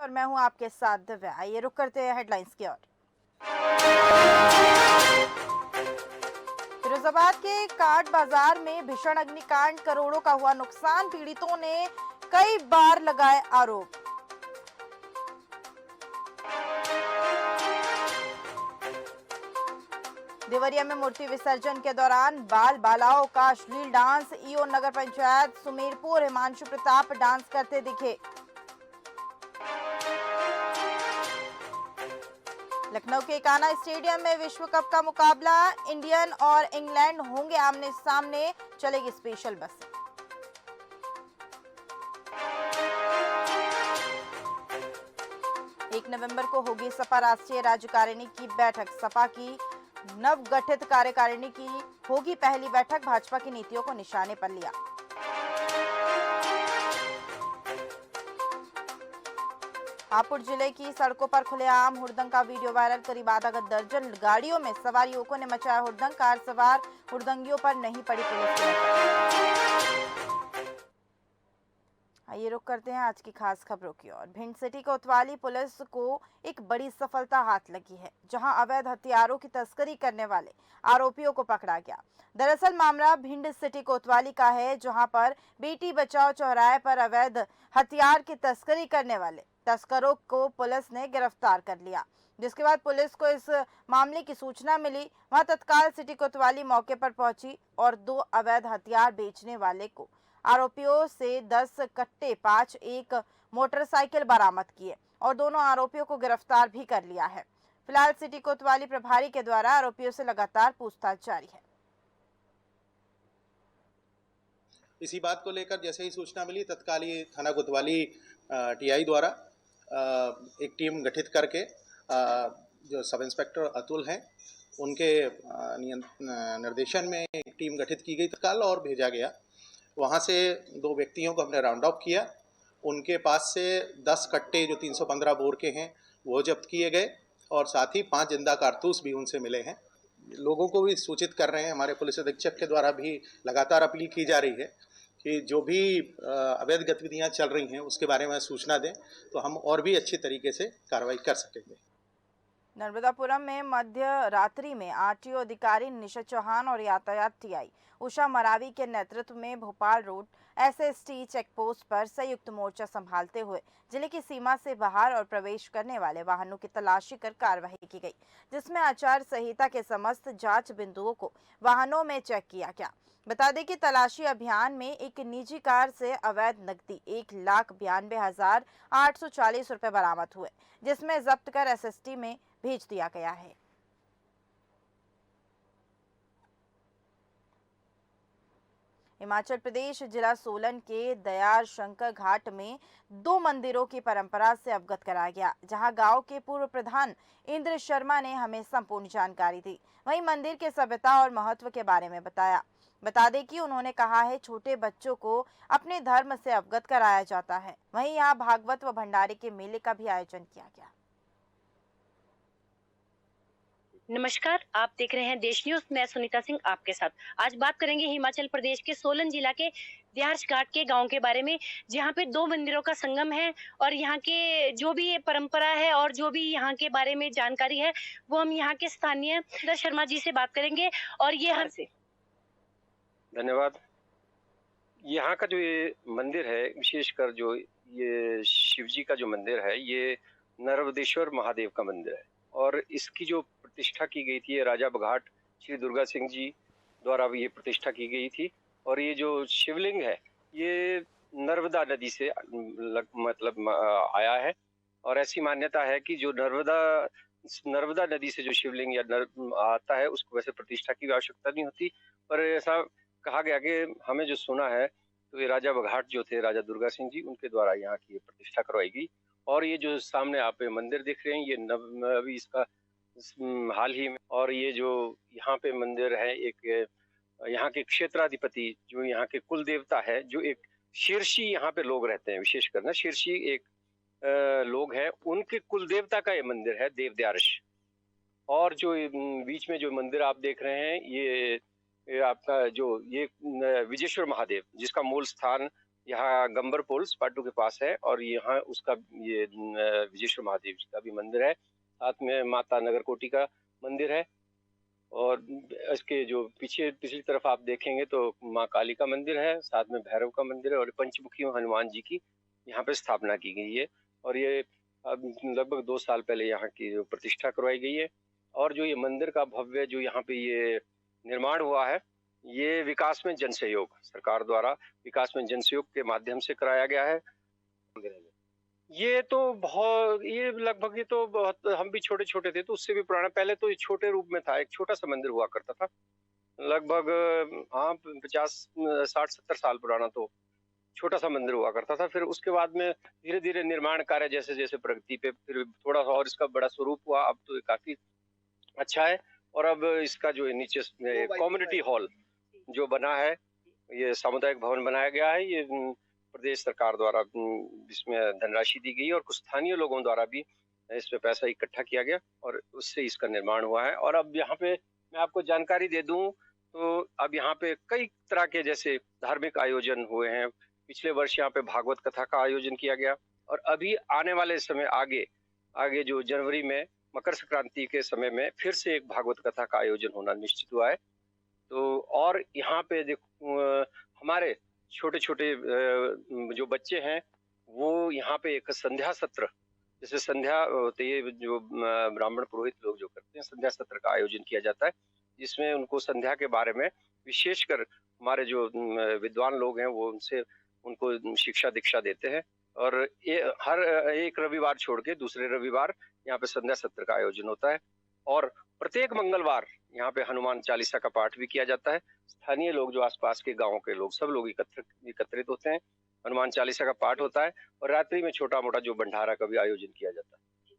और मैं हूं आपके साथ दिव्या। आइए रुक करते हैं हेडलाइंस की ओर। फिरोजाबाद के काट बाजार में भीषण अग्निकांड, करोड़ों का हुआ नुकसान, पीड़ितों ने कई बार लगाए आरोप। देवरिया में मूर्ति विसर्जन के दौरान बाल बालाओं का अश्लील डांस, ईओ नगर पंचायत सुमेरपुर हिमांशु प्रताप डांस करते दिखे। लखनऊ के कान्हा स्टेडियम में विश्व कप का मुकाबला, इंडियन और इंग्लैंड होंगे आमने सामने, चलेगी स्पेशल बस। 1 नवंबर को होगी सपा राष्ट्रीय राज्यकारिणी की बैठक। सपा की नवगठित कार्यकारिणी की होगी पहली बैठक, भाजपा की नीतियों को निशाने पर लिया। हापुड़ जिले की सड़कों पर खुलेआम हुड़दंग का वीडियो वायरल, करीब आधा दर्जन गाड़ियों में सवार युवकों ने मचाया हुड़दंग, कार सवार हुड़दंगियों पर नहीं पड़ी पुलिस की नजर। आइए रुक करते हैं आज की खास खबरों की ओर। भिंड सिटी कोतवाली पुलिस को एक बड़ी सफलता हाथ लगी है, जहां अवैध हथियारों की तस्करी करने वाले आरोपियों को पकड़ा गया। दरअसल मामला भिंड सिटी कोतवाली का है, जहां पर बेटी बचाओ चौराहे पर अवैध हथियार की तस्करी करने वाले तस्करों को पुलिस ने गिरफ्तार कर लिया। जिसके बाद पुलिस को इस मामले की सूचना मिली, वहां तत्काल सिटी कोतवाली मौके पर पहुंची और 2 अवैध हथियार बेचने वाले को आरोपियों से 10 कट्टे 5 एक मोटरसाइकिल बरामद किए और दोनों आरोपियों को गिरफ्तार भी कर लिया है। फिलहाल सिटी कोतवाली प्रभारी के द्वारा आरोपियों से लगातार पूछताछ जारी है। इसी बात को लेकर जैसे ही सूचना मिली, तत्कालीन थाना कोतवाली टीआई द्वारा एक टीम गठित करके जो सब इंस्पेक्टर अतुल हैं उनके निर्देशन में एक टीम गठित की गई तत्काल और भेजा गया। वहाँ से 2 व्यक्तियों को हमने राउंड अप किया। उनके पास से 10 कट्टे जो 315 बोर के हैं वो जब्त किए गए और साथ ही 5 जिंदा कारतूस भी उनसे मिले हैं। लोगों को भी सूचित कर रहे हैं, हमारे पुलिस अधीक्षक के द्वारा भी लगातार अपील की जा रही है कि जो भी अवैध गतिविधियां चल रही हैं उसके बारे में सूचना दें तो हम और भी अच्छे तरीके से कार्रवाई कर सकेंगे। नर्मदापुरम में मध्य रात्रि में आरटीओ अधिकारी निशा चौहान और यातायात टीआई उषा मरावी के नेतृत्व में भोपाल रोड एसएसटी चेकपोस्ट पर संयुक्त मोर्चा संभालते हुए जिले की सीमा से बाहर और प्रवेश करने वाले वाहनों की तलाशी कर कार्रवाई की गई, जिसमें आचार संहिता के समस्त जांच बिंदुओं को वाहनों में चेक किया गया। बता दें कि तलाशी अभियान में एक निजी कार से अवैध नकदी 1,92,840 रुपए बरामद हुए, जिसमें जब्त कर एसएसटी में भेज दिया गया है। हिमाचल प्रदेश जिला सोलन के दयार शंकर घाट में 2 मंदिरों की परंपरा से अवगत कराया गया, जहां गांव के पूर्व प्रधान इंद्र शर्मा ने हमें संपूर्ण जानकारी दी। वहीं मंदिर के सभ्यता और महत्व के बारे में बताया। बता दें कि उन्होंने कहा है, छोटे बच्चों को अपने धर्म से अवगत कराया जाता है। वहीं यहाँ भागवत व भंडारे के मेले का भी आयोजन किया गया। नमस्कार, आप देख रहे हैं देश न्यूज। मैं सुनीता सिंह आपके साथ। आज बात करेंगे हिमाचल प्रदेश के सोलन जिला के दियार्स घाट के गांव के बारे में, जहां पे 2 मंदिरों का संगम है और यहाँ के जो भी ये परंपरा है और जो भी यहाँ के बारे में जानकारी है वो हम यहाँ के स्थानीय इंद्र शर्मा जी से बात करेंगे। और ये हर से धन्यवाद। यहाँ का जो ये मंदिर है, विशेषकर जो ये शिव जी का जो मंदिर है, ये नर्वदेश्वर महादेव का मंदिर है और इसकी जो प्रतिष्ठा की गई थी, ये राजा बघाट श्री दुर्गा सिंह जी द्वारा भी ये प्रतिष्ठा की गई थी। और ये जो शिवलिंग है ये नर्मदा नदी से आया है और ऐसी मान्यता है कि जो नर्मदा नदी से जो शिवलिंग आता है उसको वैसे प्रतिष्ठा की आवश्यकता नहीं होती, पर ऐसा कहा गया कि हमें जो सुना है तो ये राजा बघाट जो थे, राजा दुर्गा सिंह जी, उनके द्वारा यहाँ की प्रतिष्ठा करवाई गई। और ये जो सामने आप मंदिर देख रहे हैं ये अभी इसका हाल ही में, और ये जो यहाँ पे मंदिर है, एक यहाँ के क्षेत्राधिपति जो यहाँ के कुल देवता है, जो एक शीर्षी यहाँ पे लोग रहते हैं, विशेषकर ना शीर्षी एक लोग हैं, उनके कुल देवता का ये मंदिर है देवद्यार्श। और जो बीच में जो मंदिर आप देख रहे हैं ये आपका जो ये विजेश्वर महादेव, जिसका मूल स्थान यहाँ गंबर पोल्स पाटू के पास है, और यहाँ उसका ये विजेश्वर महादेव जी का भी मंदिर है। साथ में माता नगरकोटी का मंदिर है, और इसके जो पीछे पिछली तरफ आप देखेंगे तो माँ काली का मंदिर है, साथ में भैरव का मंदिर है, और पंचमुखी हनुमान जी की यहाँ पे स्थापना की गई है। और ये अब लगभग 2 साल पहले यहाँ की जो प्रतिष्ठा करवाई गई है। और जो ये मंदिर का भव्य जो यहाँ पे ये निर्माण हुआ है, ये विकास में जन सहयोग सरकार द्वारा विकास में जन सहयोग के माध्यम से कराया गया है। ये तो बहुत ये लगभग ये तो बहुत हम भी छोटे छोटे थे तो उससे भी पुराना, पहले तो ये छोटे रूप में था, एक छोटा सा मंदिर हुआ करता था, लगभग हाँ 50-60-70 साल पुराना तो छोटा सा मंदिर हुआ करता था। फिर उसके बाद में धीरे धीरे निर्माण कार्य जैसे जैसे प्रगति पे फिर थोड़ा सा और इसका बड़ा स्वरूप हुआ। अब तो ये काफी अच्छा है। और अब इसका जो नीचे कम्युनिटी हॉल जो बना है, ये सामुदायिक भवन बनाया गया है, ये प्रदेश सरकार द्वारा इसमें धनराशि दी गई और कुछ स्थानीय लोगों द्वारा भी इसमें पैसा इकट्ठा किया गया और उससे इसका निर्माण हुआ है। और अब यहाँ पे मैं आपको जानकारी दे दूं तो अब यहाँ पे कई तरह के जैसे धार्मिक आयोजन हुए हैं। पिछले वर्ष यहाँ पे भागवत कथा का आयोजन किया गया, और अभी आने वाले समय आगे जो जनवरी में मकर संक्रांति के समय में फिर से एक भागवत कथा का आयोजन होना निश्चित हुआ है। तो और यहाँ पे देखो हमारे छोटे छोटे जो बच्चे हैं वो यहाँ पे एक संध्या सत्र, जैसे संध्या होती है जो ब्राह्मण पुरोहित लोग जो करते हैं, संध्या सत्र का आयोजन किया जाता है, जिसमें उनको संध्या के बारे में विशेषकर हमारे जो विद्वान लोग हैं वो उनको शिक्षा दीक्षा देते हैं। और ये हर एक रविवार छोड़ के दूसरे रविवार यहाँ पे संध्या सत्र का आयोजन होता है। और प्रत्येक मंगलवार यहाँ पे हनुमान चालीसा का पाठ भी किया जाता है। स्थानीय लोग जो आसपास के गांवों के लोग सब लोग एकत्रित होते हैं, हनुमान चालीसा का पाठ होता है, और रात्रि में छोटा मोटा जो भंडारा का भी आयोजन किया जाता है।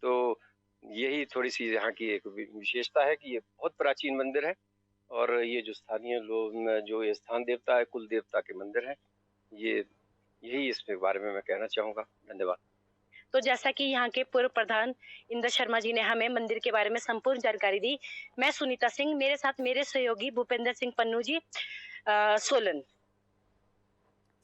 तो यही थोड़ी सी यहाँ की एक विशेषता है कि ये बहुत प्राचीन मंदिर है, और ये जो स्थानीय लोग जो ये स्थान देवता है, कुल देवता के मंदिर है, यही इसके बारे में मैं कहना चाहूंगा। धन्यवाद। तो जैसा कि यहाँ के पूर्व प्रधान इंद्र शर्मा जी ने हमें मंदिर के बारे में संपूर्ण जानकारी दी, मैं सुनीता सिंह, मेरे साथ मेरे सहयोगी भूपेंद्र सिंह पन्नू जी, सोलन।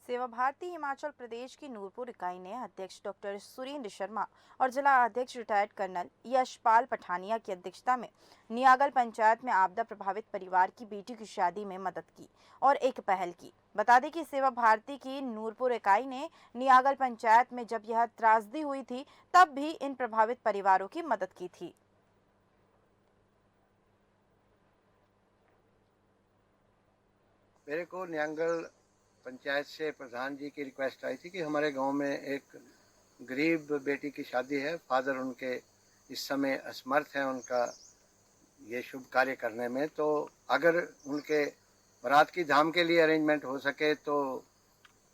सेवा भारती हिमाचल प्रदेश की नूरपुर इकाई ने अध्यक्ष डॉक्टर सुरेंद्र शर्मा और जिला अध्यक्ष रिटायर्ड कर्नल यशपाल पठानिया की अध्यक्षता में नियागल पंचायत में आपदा प्रभावित परिवार की बेटी की शादी में मदद की और एक पहल की। बता दें कि सेवा भारती की नूरपुर इकाई ने नियागल पंचायत में जब यह त्रासदी हुई थी तब भी इन प्रभावित परिवारों की मदद की थी। मेरे को नियांगल पंचायत से प्रधान जी की रिक्वेस्ट आई थी कि हमारे गांव में एक गरीब बेटी की शादी है। फादर उनके इस समय असमर्थ हैं उनका ये शुभ कार्य करने में, तो अगर उनके बारात की धाम के लिए अरेंजमेंट हो सके तो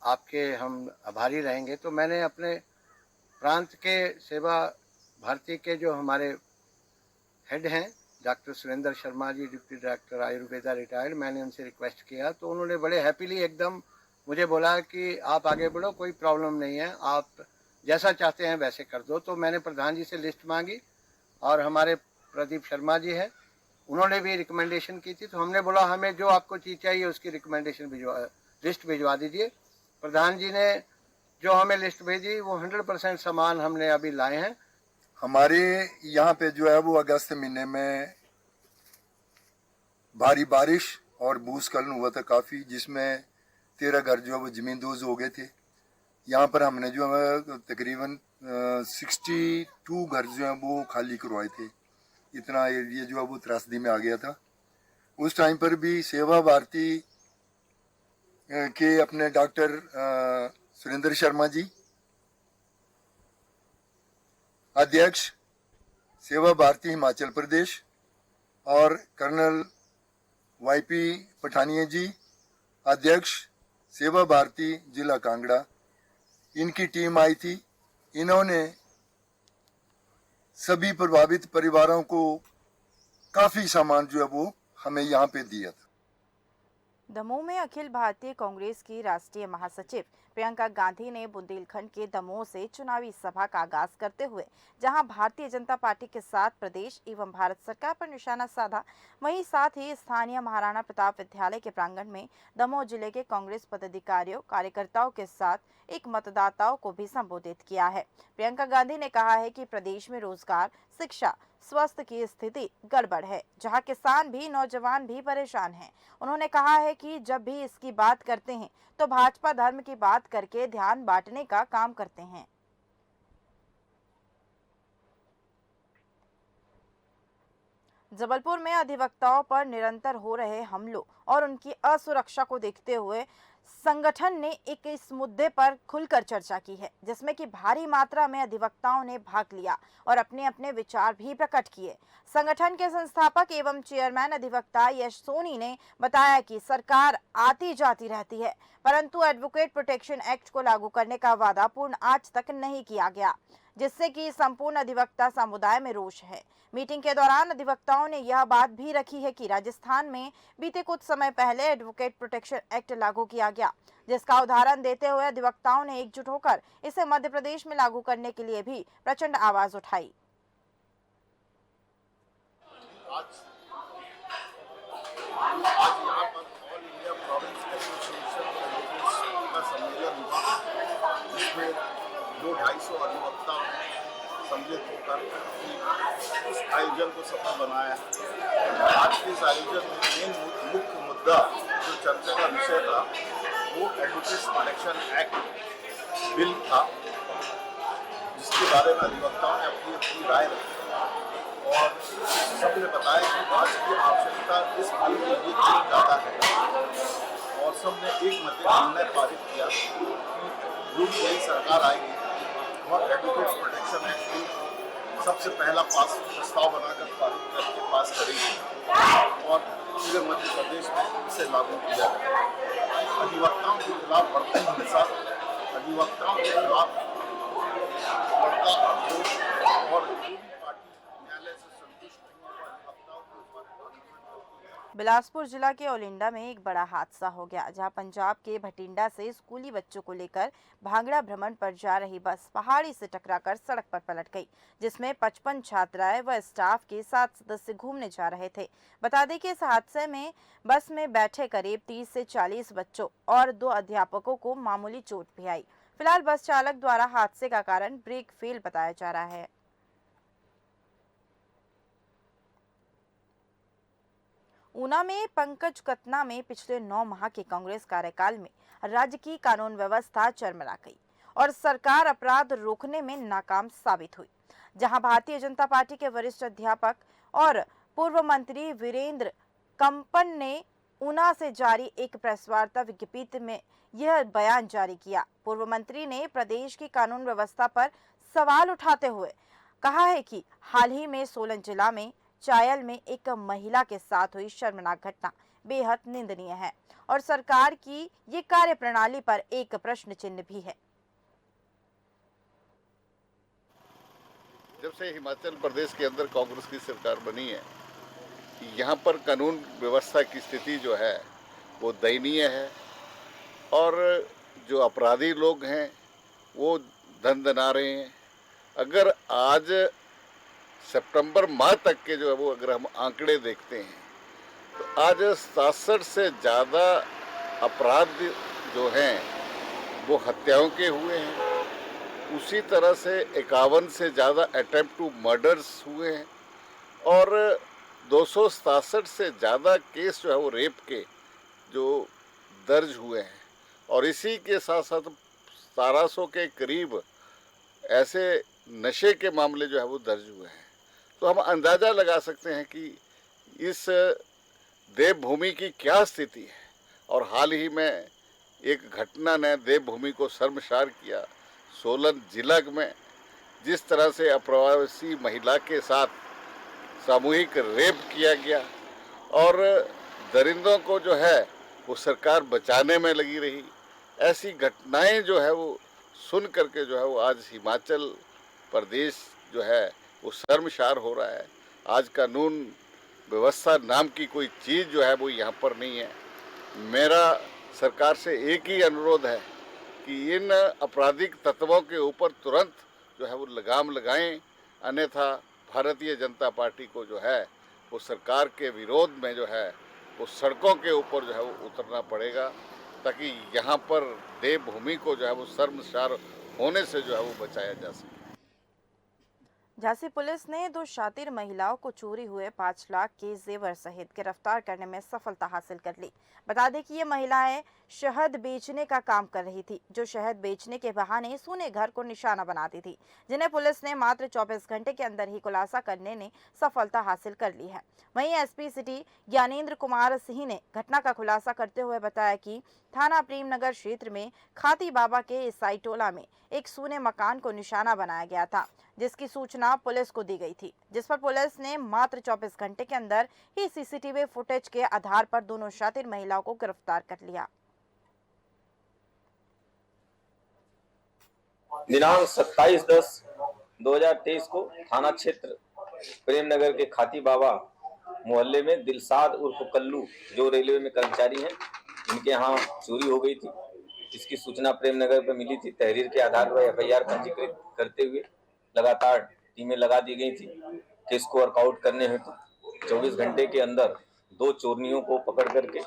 आपके हम आभारी रहेंगे। तो मैंने अपने प्रांत के सेवा भारती के जो हमारे हेड हैं doctor Surendra Sharma ji, deputy director Ayurveda retired, मैंने उनसे रिक्वेस्ट किया तो उन्होंने बड़े हैप्पीली एकदम मुझे बोला कि आप आगे बढ़ो, कोई प्रॉब्लम नहीं है, आप जैसा चाहते हैं वैसे कर दो। तो मैंने प्रधान जी से लिस्ट मांगी और हमारे प्रदीप शर्मा जी हैं, उन्होंने भी रिकमेंडेशन की थी। तो हमने बोला हमें जो आपको चीज़ चाहिए उसकी रिकमेंडेशन लिस्ट भिजवा दीजिए। प्रधान जी ने जो हमें लिस्ट भेजी वो 100% सामान हमने अभी लाए हैं। हमारे यहाँ पे जो है वो अगस्त महीने में भारी बारिश और भूस्खलन हुआ था काफ़ी, जिसमें 13 घर जो है वो जमींदोज हो गए थे। यहाँ पर हमने जो है तकरीबन 62 घर जो है वो खाली करवाए थे। इतना एरिया जो है वो त्रासदी में आ गया था। उस टाइम पर भी सेवा भारती के अपने डॉक्टर सुरेंद्र शर्मा जी अध्यक्ष सेवा भारती हिमाचल प्रदेश और कर्नल वाईपी पठानिया जी अध्यक्ष सेवा भारती जिला कांगड़ा, इनकी टीम आई थी। इन्होंने सभी प्रभावित परिवारों को काफी सामान जो है वो हमें यहाँ पे दिया था। दमोह में अखिल भारतीय कांग्रेस के राष्ट्रीय महासचिव प्रियंका गांधी ने बुंदेलखंड के दमोह से चुनावी सभा का आगाज करते हुए जहां भारतीय जनता पार्टी के साथ प्रदेश एवं भारत सरकार पर निशाना साधा, वहीं साथ ही स्थानीय महाराणा प्रताप विद्यालय के प्रांगण में दमोह जिले के कांग्रेस पदाधिकारियों कार्यकर्ताओं के साथ एक मतदाताओं को भी संबोधित किया है। प्रियंका गांधी ने कहा है कि प्रदेश में रोजगार, शिक्षा, स्वास्थ्य की स्थिति गड़बड़ है, जहां किसान भी नौजवान भी परेशान हैं। उन्होंने कहा है कि जब भी इसकी बात करते हैं तो भाजपा धर्म की बात करके ध्यान बांटने का काम करते हैं। जबलपुर में अधिवक्ताओं पर निरंतर हो रहे हमलों और उनकी असुरक्षा को देखते हुए संगठन ने इस मुद्दे पर खुलकर चर्चा की है, जिसमें कि भारी मात्रा में अधिवक्ताओं ने भाग लिया और अपने अपने विचार भी प्रकट किए। संगठन के संस्थापक एवं चेयरमैन अधिवक्ता यश सोनी ने बताया कि सरकार आती जाती रहती है, परंतु एडवोकेट प्रोटेक्शन एक्ट को लागू करने का वादा पूर्ण आज तक नहीं किया गया, जिससे कि संपूर्ण अधिवक्ता समुदाय में रोष है। मीटिंग के दौरान अधिवक्ताओं ने यह बात भी रखी है कि राजस्थान में बीते कुछ समय पहले एडवोकेट प्रोटेक्शन एक्ट लागू किया गया, जिसका उदाहरण देते हुए अधिवक्ताओं ने एकजुट होकर इसे मध्य प्रदेश में लागू करने के लिए भी प्रचंड आवाज उठाई। आज यहाँ पर ऑल इंडिया प्रोविंस एसोसिएशन का सम्मेलन हुआ, जिसमें 200-250 अधिवक्ता सम्मिलित होकर इस आयोजन को सफल बनाया। आज के इस आयोजन में मेन मुख्य मुद्दा जो चर्चा का विषय था वो एडवोकेट प्रोटेक्शन एक्ट बिल था, जिसके बारे में अधिवक्ताओं ने अपनी अपनी राय रखी और सबने बताया कि आज की आवश्यकता इस बिल के लिए क्यों ज़्यादा है और सबने एक निर्णय पारित किया कि जो भी नई सरकार आएगी वह एडवोकेट प्रोटेक्शन एक्ट को सबसे पहला प्रस्ताव बनाकर पारित करके पास करेगी और पूरे मध्य प्रदेश में इसे लागू किया जाएगा। अधिवक्ताओं के खिलाफ बढ़ती हिंसा, अधिवक्ताओं के खिलाफ बढ़ता आक्रोश और बिलासपुर जिला के ओलिंडा में एक बड़ा हादसा हो गया, जहां पंजाब के भटिंडा से स्कूली बच्चों को लेकर भांगड़ा भ्रमण पर जा रही बस पहाड़ी से टकराकर सड़क पर पलट गई, जिसमें 55 छात्राएं व स्टाफ के 7 सदस्य घूमने जा रहे थे। बता दें कि इस हादसे में बस में बैठे करीब 30 से 40 बच्चों और 2 अध्यापकों को मामूली चोट भी आई। फिलहाल बस चालक द्वारा हादसे का कारण ब्रेक फेल बताया जा रहा है। ऊना में पंकज कतना में पिछले 9 माह के कांग्रेस कार्यकाल में राज्य की कानून व्यवस्था चरमरा गई और सरकार अपराध रोकने में नाकाम साबित हुई, जहां भारतीय जनता पार्टी के वरिष्ठ अध्यापक और पूर्व मंत्री वीरेंद्र कंपन ने ऊना से जारी एक प्रेस वार्ता विज्ञप्ति में यह बयान जारी किया। पूर्व मंत्री ने प्रदेश की कानून व्यवस्था पर सवाल उठाते हुए कहा है कि हाल ही में सोलन जिला में चायल में एक महिला के साथ हुई शर्मनाक घटना बेहद निंदनीय है और सरकार की ये कार्यप्रणाली पर एक प्रश्न चिन्ह भी है। जब से हिमाचल प्रदेश के अंदर कांग्रेस की सरकार बनी है, यहाँ पर कानून व्यवस्था की स्थिति जो है वो दयनीय है और जो अपराधी लोग हैं वो दंदना रहे हैं। अगर आज सितंबर माह तक के जो है वो अगर हम आंकड़े देखते हैं तो आज 67 से ज़्यादा अपराध जो हैं वो हत्याओं के हुए हैं। उसी तरह से 51 से ज़्यादा अटेम्प्ट टू मर्डर्स हुए हैं और 267 से ज़्यादा केस जो है वो रेप के जो दर्ज हुए हैं और इसी के साथ साथ 1700 के करीब ऐसे नशे के मामले जो है वो दर्ज हुए हैं। तो हम अंदाज़ा लगा सकते हैं कि इस देवभूमि की क्या स्थिति है और हाल ही में एक घटना ने देवभूमि को शर्मसार किया। सोलन जिला में जिस तरह से अप्रवासी महिला के साथ सामूहिक रेप किया गया और दरिंदों को जो है वो सरकार बचाने में लगी रही, ऐसी घटनाएं जो है वो सुन करके जो है वो आज हिमाचल प्रदेश जो है वो शर्मसार हो रहा है। आज कानून व्यवस्था नाम की कोई चीज़ जो है वो यहाँ पर नहीं है। मेरा सरकार से एक ही अनुरोध है कि इन आपराधिक तत्वों के ऊपर तुरंत जो है वो लगाम लगाएं, अन्यथा भारतीय जनता पार्टी को जो है वो सरकार के विरोध में जो है वो सड़कों के ऊपर जो है वो उतरना पड़ेगा, ताकि यहाँ पर देवभूमि को जो है वो शर्मसार होने से जो है वो बचाया जा सके। झांसी पुलिस ने 2 शातिर महिलाओं को चोरी हुए 5 लाख के जेवर सहित गिरफ्तार करने में सफलता हासिल कर ली। बता दें कि ये महिलाएं शहद बेचने का काम कर रही थी, जो शहद बेचने के बहाने सोने घर को निशाना बनाती थी, जिन्हें पुलिस ने मात्र 24 घंटे के अंदर ही खुलासा करने में सफलता हासिल कर ली है। वहीं एसपी सिटी ज्ञानेंद्र कुमार सिंह ने घटना का खुलासा करते हुए बताया कि थाना प्रेमनगर क्षेत्र में खाती बाबा के ईसाई टोला में एक सोने मकान को निशाना बनाया गया था, जिसकी सूचना पुलिस को दी गई थी, जिस पर पुलिस ने मात्र 24 घंटे के अंदर ही सीसीटीवी फुटेज के आधार पर दोनों शातिर महिलाओं को गिरफ्तार कर लिया। दिनांक 27/10/2023 को थाना क्षेत्र प्रेमनगर के खाती बाबा मोहल्ले में दिलसाद उर्फ कल्लू, जो रेलवे में कर्मचारी हैं, इनके यहाँ चोरी हो गई थी। इसकी सूचना प्रेमनगर पर मिली थी। तहरीर के आधार पर FIR पंजीकृत करते हुए लगातार टीमें लगा दी गई थी। केस को वर्कआउट करने हेतु 24 घंटे के अंदर 2 चोरनियों को पकड़ करके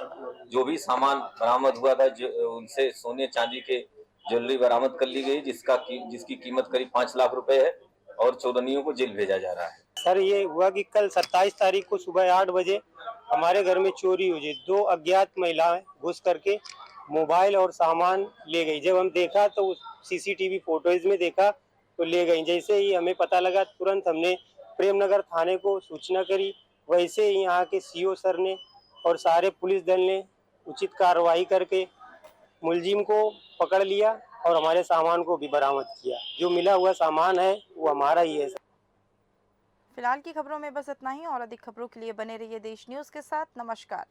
जो भी सामान बरामद हुआ था, उनसे सोने चांदी के ज्वेलरी बरामद कर ली गई, जिसकी कीमत करीब 5 लाख रुपए है और चोरनियों को जेल भेजा जा रहा है। सर, ये हुआ कि कल 27 तारीख को सुबह 8 बजे हमारे घर में चोरी हुई। 2 अज्ञात महिलाएं घुस करके मोबाइल और सामान ले गई। जब हम देखा तो CCTV फोटोज में देखा तो ले गई। जैसे ही हमें पता लगा, तुरंत हमने प्रेमनगर थाने को सूचना करी। वैसे ही यहाँ के CO सर ने और सारे पुलिस दल ने उचित कार्रवाई करके मुलजिम को पकड़ लिया और हमारे सामान को भी बरामद किया। जो मिला हुआ सामान है वो हमारा ही है। फिलहाल की खबरों में बस इतना ही, और अधिक खबरों के लिए बने रहिए देश न्यूज़ के साथ। नमस्कार।